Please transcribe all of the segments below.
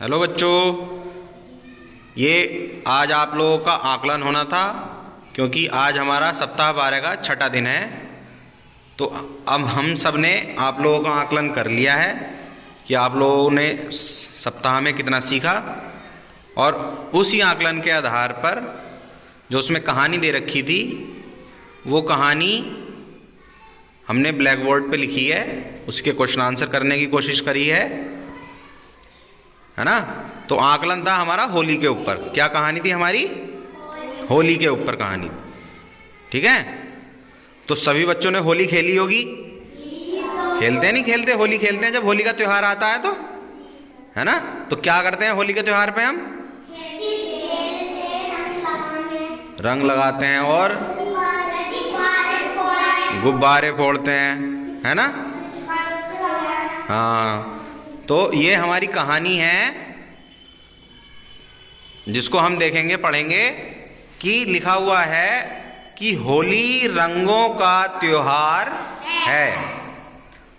Hello बच्चों, ये आज आप लोगों का आकलन होना था क्योंकि आज हमारा सप्ताह 12 का छठा दिन है। तो अब हम सब ने आप लोगों का आकलन कर लिया है कि आप लोगों ने सप्ताह में कितना सीखा, और उसी आकलन के आधार पर जो उसमें कहानी दे रखी थी वो कहानी हमने ब्लैक बोर्ड पे लिखी है, उसके क्वेश्चन आंसर करने की कोशिश करी है ना। तो आकलन था हमारा होली के ऊपर। क्या कहानी थी हमारी? होली के ऊपर कहानी थी, ठीक है। तो सभी बच्चों ने होली खेली होगी। खेलते नहीं खेलते? होली खेलते हैं जब होली का त्योहार आता है तो, है ना। तो क्या करते हैं होली के त्योहार पे? हम रंग लगाते हैं और गुब्बारे फोड़ते हैं, है ना। हाँ, तो ये हमारी कहानी है जिसको हम देखेंगे, पढ़ेंगे कि लिखा हुआ है कि होली रंगों का त्योहार है।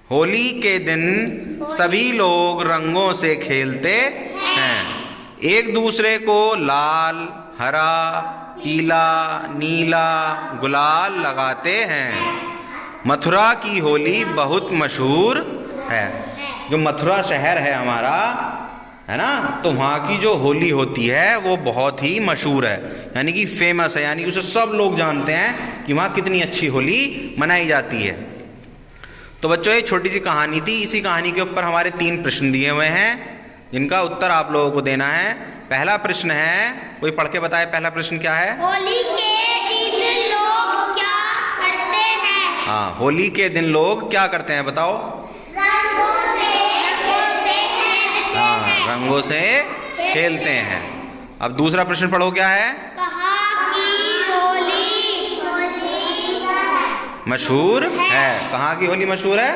होली के दिन सभी लोग रंगों से खेलते हैं, एक दूसरे को लाल, हरा, पीला, नीला गुलाल लगाते हैं। मथुरा की होली बहुत मशहूर है। जो मथुरा शहर है हमारा, है ना, तो वहाँ की जो होली होती है वो बहुत ही मशहूर है, यानी कि फेमस है, यानी कि उसे सब लोग जानते हैं कि वहाँ कितनी अच्छी होली मनाई जाती है। तो बच्चों, ये छोटी सी कहानी थी। इसी कहानी के ऊपर हमारे 3 प्रश्न दिए हुए हैं जिनका उत्तर आप लोगों को देना है। पहला प्रश्न है, कोई पढ़ के बताए पहला प्रश्न क्या है? होली के दिन लोग क्या करते हैं? हाँ, होली के दिन लोग क्या करते हैं बताओ? रंगों से खेलते हैं। अब दूसरा प्रश्न पढ़ो, क्या है? कहाँ की होली मशहूर है। कहाँ की होली मशहूर है?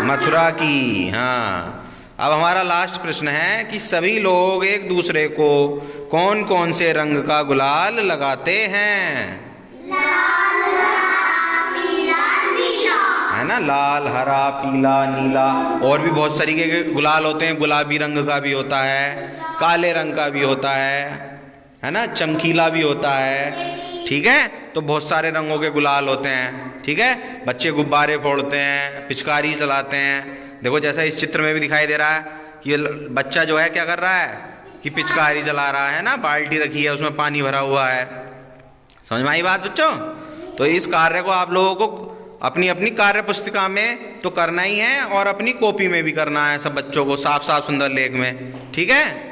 मथुरा की। हाँ, अब हमारा लास्ट प्रश्न है कि सभी लोग एक दूसरे को कौन कौन से रंग का गुलाल लगाते हैं? है ना, लाल, हरा, पीला, नीला, और भी बहुत तरीके के गुलाल होते हैं। गुलाबी रंग का भी होता है, काले रंग का भी होता है ना, चमकीला भी होता है, ठीक है। तो बहुत सारे रंगों के गुलाल होते हैं, ठीक है। बच्चे गुब्बारे फोड़ते हैं, पिचकारी चलाते हैं। देखो, जैसा इस चित्र में भी दिखाई दे रहा है कि बच्चा जो है क्या कर रहा है कि पिचकारी चला रहा है ना, बाल्टी रखी है उसमें पानी भरा हुआ है। समझ में आई बात बच्चों? तो इस कार्य को आप लोगों को अपनी अपनी कार्य पुस्तिका में तो करना ही है और अपनी कॉपी में भी करना है सब बच्चों को, साफ साफ सुंदर लेख में, ठीक है।